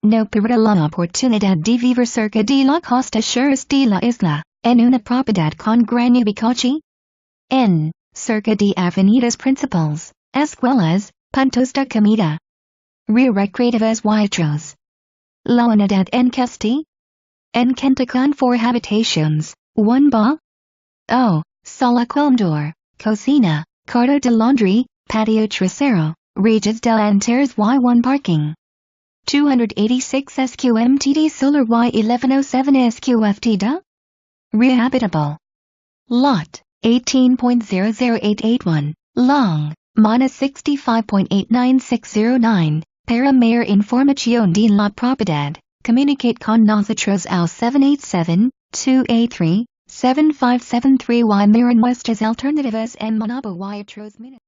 No pierda la oportunidad de vivir cerca de la costa sureste de la isla, en una propiedad con gran ubicación. En, cerca de avenidas principales, escuelas, puntos de comida. Recreativas y otros. La unidad en cuestión. En cuenta con 4 habitaciones, un baño, sala comedor, cocina, cuarto de laundry, patio trasero, rejas delanteras y un parking. 286 sqmt solar y 1107 sqft da? Rehabitable. Lot, 18.00881, long, -65.89609, para mayor información de la propiedad, communicate con nosotros al 787-283-7573 y miren nuestras alternativas en Maunabo y otros.